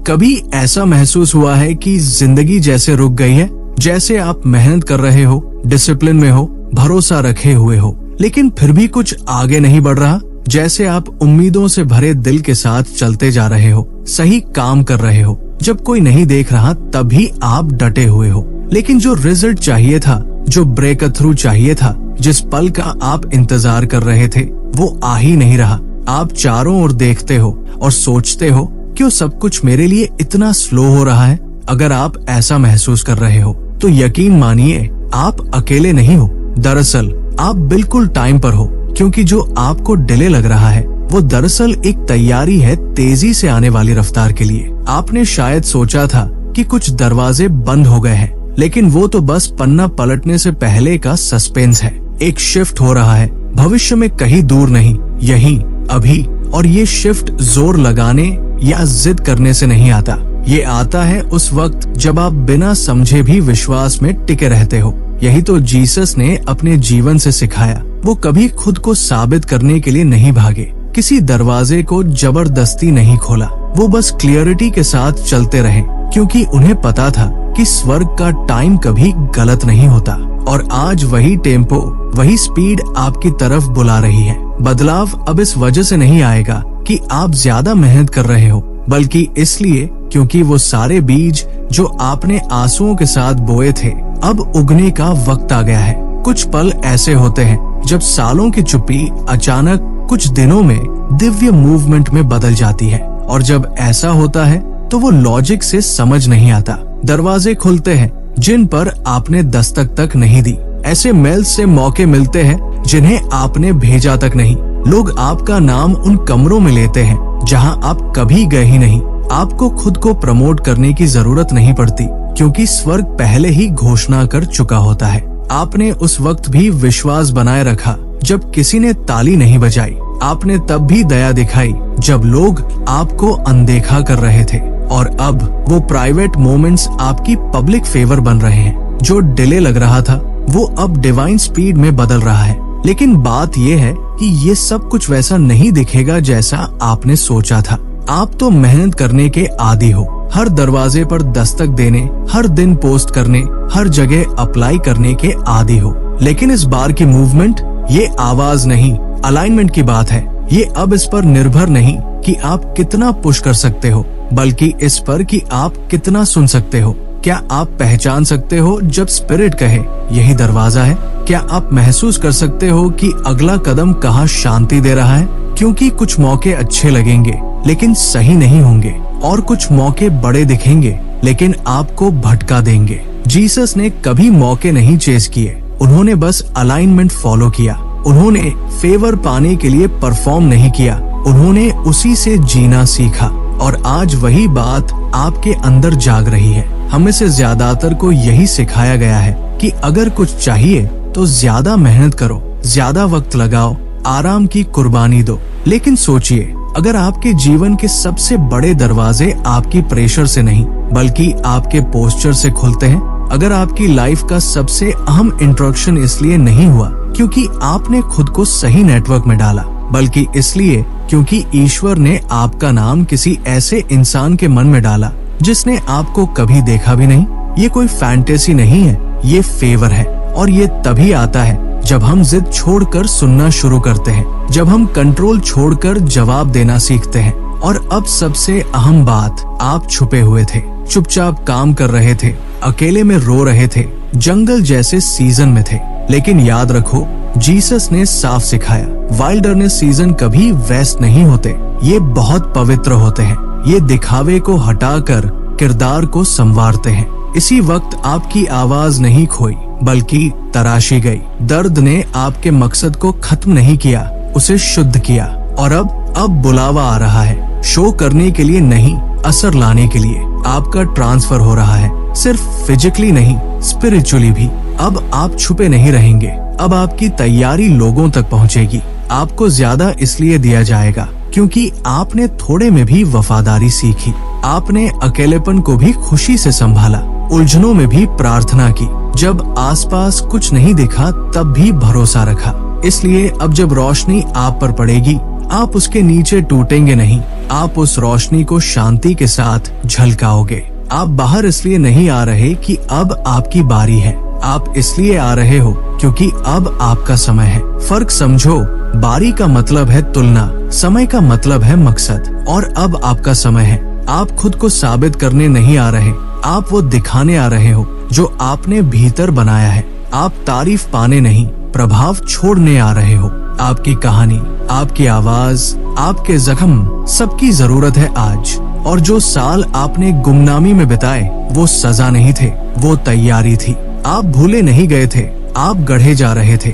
कभी ऐसा महसूस हुआ है कि जिंदगी जैसे रुक गई है, जैसे आप मेहनत कर रहे हो, डिसिप्लिन में हो, भरोसा रखे हुए हो, लेकिन फिर भी कुछ आगे नहीं बढ़ रहा? जैसे आप उम्मीदों से भरे दिल के साथ चलते जा रहे हो, सही काम कर रहे हो, जब कोई नहीं देख रहा तब भी आप डटे हुए हो, लेकिन जो रिजल्ट चाहिए था, जो ब्रेक थ्रू चाहिए था, जिस पल का आप इंतजार कर रहे थे, वो आ ही नहीं रहा। आप चारों ओर देखते हो और सोचते हो क्यों सब कुछ मेरे लिए इतना स्लो हो रहा है। अगर आप ऐसा महसूस कर रहे हो तो यकीन मानिए आप अकेले नहीं हो। दरअसल आप बिल्कुल टाइम पर हो, क्योंकि जो आपको डिले लग रहा है वो दरअसल एक तैयारी है तेजी से आने वाली रफ्तार के लिए। आपने शायद सोचा था कि कुछ दरवाजे बंद हो गए हैं, लेकिन वो तो बस पन्ना पलटने से पहले का सस्पेंस है। एक शिफ्ट हो रहा है, भविष्य में कहीं दूर नहीं, यहीं अभी। और ये शिफ्ट जोर लगाने या जिद करने से नहीं आता, ये आता है उस वक्त जब आप बिना समझे भी विश्वास में टिके रहते हो। यही तो जीसस ने अपने जीवन से सिखाया। वो कभी खुद को साबित करने के लिए नहीं भागे, किसी दरवाजे को जबरदस्ती नहीं खोला, वो बस क्लियरिटी के साथ चलते रहे, क्योंकि उन्हें पता था कि स्वर्ग का टाइम कभी गलत नहीं होता। और आज वही टेम्पो, वही स्पीड आपकी तरफ बुला रही है। बदलाव अब इस वजह से नहीं आएगा कि आप ज्यादा मेहनत कर रहे हो, बल्कि इसलिए क्योंकि वो सारे बीज जो आपने आंसुओं के साथ बोए थे, अब उगने का वक्त आ गया है। कुछ पल ऐसे होते हैं जब सालों की चुप्पी अचानक कुछ दिनों में दिव्य मूवमेंट में बदल जाती है। और जब ऐसा होता है तो वो लॉजिक से समझ नहीं आता। दरवाजे खुलते हैं जिन पर आपने दस्तक तक नहीं दी, ऐसे मेल्स से मौके मिलते हैं जिन्हें आपने भेजा तक नहीं। लोग आपका नाम उन कमरों में लेते हैं जहां आप कभी गए ही नहीं। आपको खुद को प्रमोट करने की जरूरत नहीं पड़ती, क्योंकि स्वर्ग पहले ही घोषणा कर चुका होता है। आपने उस वक्त भी विश्वास बनाए रखा जब किसी ने ताली नहीं बजाई। आपने तब भी दया दिखाई जब लोग आपको अनदेखा कर रहे थे। और अब वो प्राइवेट मोमेंट्स आपकी पब्लिक फेवर बन रहे हैं। जो डिले लग रहा था वो अब डिवाइन स्पीड में बदल रहा है। लेकिन बात ये है कि ये सब कुछ वैसा नहीं दिखेगा जैसा आपने सोचा था। आप तो मेहनत करने के आदी हो, हर दरवाजे पर दस्तक देने, हर दिन पोस्ट करने, हर जगह अप्लाई करने के आदी हो। लेकिन इस बार की मूवमेंट ये आवाज नहीं, अलाइनमेंट की बात है। ये अब इस पर निर्भर नहीं कि आप कितना पुश कर सकते हो, बल्कि इस पर कि आप कितना सुन सकते हो। क्या आप पहचान सकते हो जब स्पिरिट कहे यही दरवाजा है? क्या आप महसूस कर सकते हो कि अगला कदम कहाँ शांति दे रहा है? क्योंकि कुछ मौके अच्छे लगेंगे लेकिन सही नहीं होंगे, और कुछ मौके बड़े दिखेंगे लेकिन आपको भटका देंगे। जीसस ने कभी मौके नहीं चेस किए, उन्होंने बस अलाइनमेंट फॉलो किया। उन्होंने फेवर पाने के लिए परफॉर्म नहीं किया, उन्होंने उसी से जीना सीखा। और आज वही बात आपके अंदर जाग रही है। हमें से ज्यादातर को यही सिखाया गया है कि अगर कुछ चाहिए तो ज्यादा मेहनत करो, ज्यादा वक्त लगाओ, आराम की कुर्बानी दो। लेकिन सोचिए, अगर आपके जीवन के सबसे बड़े दरवाजे आपकी प्रेशर से नहीं बल्कि आपके पोस्चर से खुलते हैं, अगर आपकी लाइफ का सबसे अहम इंट्रोडक्शन इसलिए नहीं हुआ क्योंकि आपने खुद को सही नेटवर्क में डाला, बल्कि इसलिए क्योंकि ईश्वर ने आपका नाम किसी ऐसे इंसान के मन में डाला जिसने आपको कभी देखा भी नहीं, ये कोई फैंटेसी नहीं है, ये फेवर है। और ये तभी आता है जब हम जिद छोड़कर सुनना शुरू करते हैं, जब हम कंट्रोल छोड़कर जवाब देना सीखते हैं। और अब सबसे अहम बात, आप छुपे हुए थे, चुपचाप काम कर रहे थे, अकेले में रो रहे थे, जंगल जैसे सीजन में थे। लेकिन याद रखो, जीसस ने साफ सिखाया, वाइल्डरनेस सीजन कभी वेस्ट नहीं होते, ये बहुत पवित्र होते हैं। ये दिखावे को हटाकर किरदार को संवारते हैं। इसी वक्त आपकी आवाज नहीं खोई बल्कि तराशी गई। दर्द ने आपके मकसद को खत्म नहीं किया, उसे शुद्ध किया। और अब बुलावा आ रहा है, शो करने के लिए नहीं, असर लाने के लिए। आपका ट्रांसफर हो रहा है, सिर्फ फिजिकली नहीं, स्पिरिचुअली भी। अब आप छुपे नहीं रहेंगे, अब आपकी तैयारी लोगों तक पहुंचेगी। आपको ज्यादा इसलिए दिया जाएगा क्योंकि आपने थोड़े में भी वफादारी सीखी। आपने अकेलेपन को भी खुशी से संभाला, उलझनों में भी प्रार्थना की, जब आसपास कुछ नहीं दिखा तब भी भरोसा रखा। इसलिए अब जब रोशनी आप पर पड़ेगी, आप उसके नीचे टूटेंगे नहीं, आप उस रोशनी को शांति के साथ झलकाओगे। आप बाहर इसलिए नहीं आ रहे कि अब आपकी बारी है, आप इसलिए आ रहे हो क्योंकि अब आपका समय है। फर्क समझो, बारी का मतलब है तुलना, समय का मतलब है मकसद, और अब आपका समय है। आप खुद को साबित करने नहीं आ रहे, आप वो दिखाने आ रहे हो जो आपने भीतर बनाया है। आप तारीफ पाने नहीं, प्रभाव छोड़ने आ रहे हो। आपकी कहानी, आपकी आवाज, आपके जख्म, सबकी जरूरत है आज। और जो साल आपने गुमनामी में बिताए वो सजा नहीं थे, वो तैयारी थी। आप भूले नहीं गए थे, आप गढ़े जा रहे थे।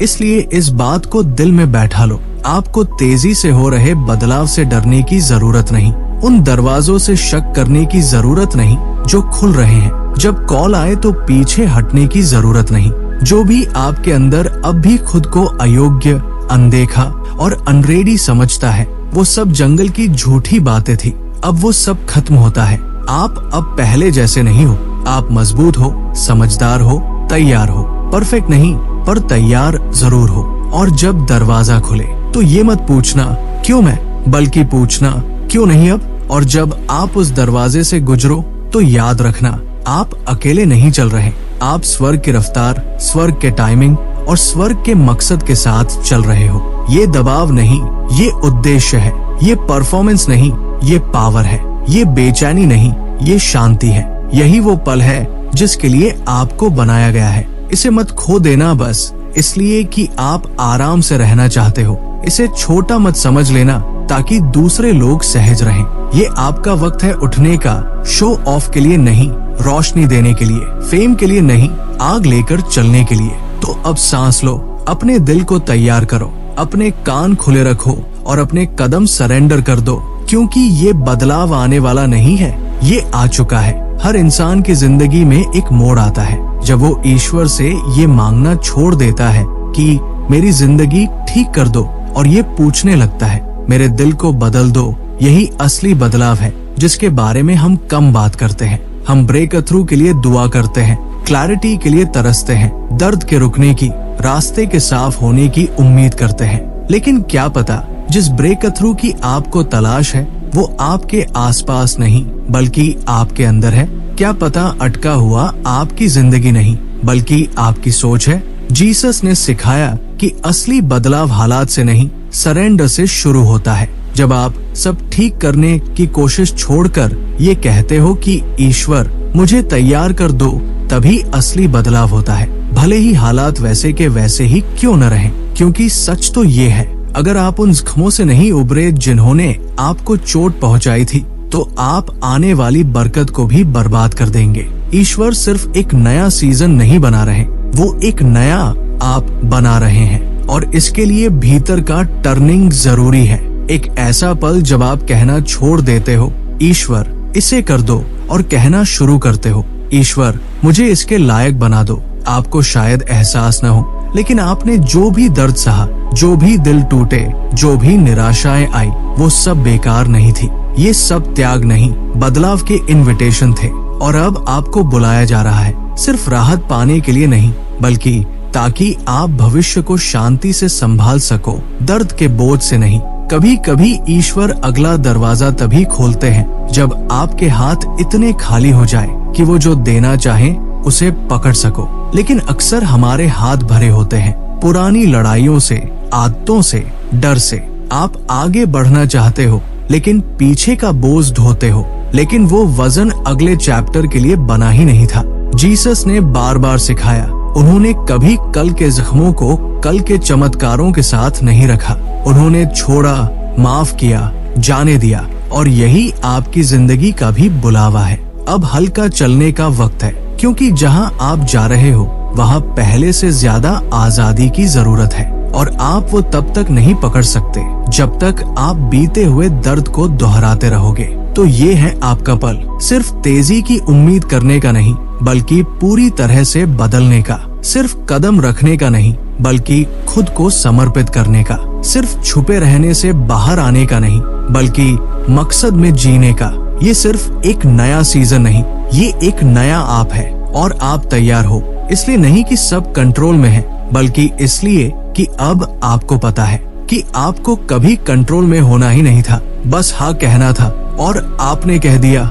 इसलिए इस बात को दिल में बैठा लो, आपको तेजी से हो रहे बदलाव से डरने की जरूरत नहीं, उन दरवाजों से शक करने की जरूरत नहीं जो खुल रहे हैं। जब कॉल आए तो पीछे हटने की जरूरत नहीं। जो भी आपके अंदर अब भी खुद को अयोग्य, अनदेखा और अनरेडी समझता है, वो सब जंगल की झूठी बातें थी। अब वो सब खत्म होता है। आप अब पहले जैसे नहीं हो, आप मजबूत हो, समझदार हो, तैयार हो। परफेक्ट नहीं, पर तैयार जरूर हो। और जब दरवाजा खुले तो ये मत पूछना क्यों मैं, बल्कि पूछना क्यों नहीं अब। और जब आप उस दरवाजे से गुजरो तो याद रखना, आप अकेले नहीं चल रहे, आप स्वर्ग की रफ्तार, स्वर्ग के टाइमिंग और स्वर्ग के मकसद के साथ चल रहे हो। ये दबाव नहीं, ये उद्देश्य है। ये परफॉर्मेंस नहीं, ये पावर है। ये बेचैनी नहीं, ये शांति है। यही वो पल है जिसके लिए आपको बनाया गया है। इसे मत खो देना बस इसलिए कि आप आराम से रहना चाहते हो। इसे छोटा मत समझ लेना ताकि दूसरे लोग सहज रहें। ये आपका वक्त है उठने का, शो ऑफ के लिए नहीं, रोशनी देने के लिए, फेम के लिए नहीं, आग लेकर चलने के लिए। तो अब सांस लो, अपने दिल को तैयार करो, अपने कान खुले रखो और अपने कदम सरेंडर कर दो, क्योंकि ये बदलाव आने वाला नहीं है, ये आ चुका है। हर इंसान की जिंदगी में एक मोड़ आता है जब वो ईश्वर से ये मांगना छोड़ देता है कि मेरी जिंदगी ठीक कर दो, और ये पूछने लगता है मेरे दिल को बदल दो। यही असली बदलाव है जिसके बारे में हम कम बात करते हैं। हम ब्रेक थ्रू के लिए दुआ करते हैं, क्लैरिटी के लिए तरसते हैं, दर्द के रुकने की, रास्ते के साफ होने की उम्मीद करते हैं। लेकिन क्या पता जिस ब्रेक थ्रू की आपको तलाश है वो आपके आसपास नहीं बल्कि आपके अंदर है। क्या पता अटका हुआ आपकी जिंदगी नहीं बल्कि आपकी सोच है। जीसस ने सिखाया कि असली बदलाव हालात से नहीं, सरेंडर से शुरू होता है। जब आप सब ठीक करने की कोशिश छोड़कर ये कहते हो कि ईश्वर मुझे तैयार कर दो, तभी असली बदलाव होता है। भले ही हालात वैसे के वैसे ही क्यों न रहें, क्योंकि सच तो ये है, अगर आप उन जख्मों से नहीं उबरे जिन्होंने आपको चोट पहुंचाई थी, तो आप आने वाली बरकत को भी बर्बाद कर देंगे। ईश्वर सिर्फ एक नया सीजन नहीं बना रहे, वो एक नया आप बना रहे हैं, और इसके लिए भीतर का टर्निंग जरूरी है। एक ऐसा पल जब आप कहना छोड़ देते हो ईश्वर इसे कर दो, और कहना शुरू करते हो ईश्वर मुझे इसके लायक बना दो। आपको शायद एहसास न हो, लेकिन आपने जो भी दर्द सहा, जो भी दिल टूटे, जो भी निराशाएं आई, वो सब बेकार नहीं थी। ये सब त्याग नहीं, बदलाव के इनविटेशन थे। और अब आपको बुलाया जा रहा है, सिर्फ राहत पाने के लिए नहीं, बल्कि ताकि आप भविष्य को शांति से संभाल सको, दर्द के बोझ से नहीं। कभी कभी ईश्वर अगला दरवाजा तभी खोलते हैं जब आपके हाथ इतने खाली हो जाए कि वो जो देना चाहें उसे पकड़ सको। लेकिन अक्सर हमारे हाथ भरे होते हैं पुरानी लड़ाइयों से, आदतों से, डर से। आप आगे बढ़ना चाहते हो लेकिन पीछे का बोझ ढोते हो, लेकिन वो वजन अगले चैप्टर के लिए बना ही नहीं था। जीसस ने बार बार सिखाया, उन्होंने कभी कल के जख्मों को कल के चमत्कारों के साथ नहीं रखा। उन्होंने छोड़ा, माफ किया, जाने दिया, और यही आपकी जिंदगी का भी बुलावा है। अब हल्का चलने का वक्त है, क्योंकि जहां आप जा रहे हो वहां पहले से ज्यादा आजादी की जरूरत है, और आप वो तब तक नहीं पकड़ सकते जब तक आप बीते हुए दर्द को दोहराते रहोगे। तो ये है आपका पल, सिर्फ तेजी की उम्मीद करने का नहीं बल्कि पूरी तरह से बदलने का, सिर्फ कदम रखने का नहीं बल्कि खुद को समर्पित करने का, सिर्फ छुपे रहने से बाहर आने का नहीं बल्कि मकसद में जीने का। ये सिर्फ एक नया सीजन नहीं, ये एक नया आप है, और आप तैयार हो, इसलिए नहीं कि सब कंट्रोल में है, बल्कि इसलिए कि अब आपको पता है कि आपको कभी कंट्रोल में होना ही नहीं था, बस हाँ कहना था और आपने कह दिया।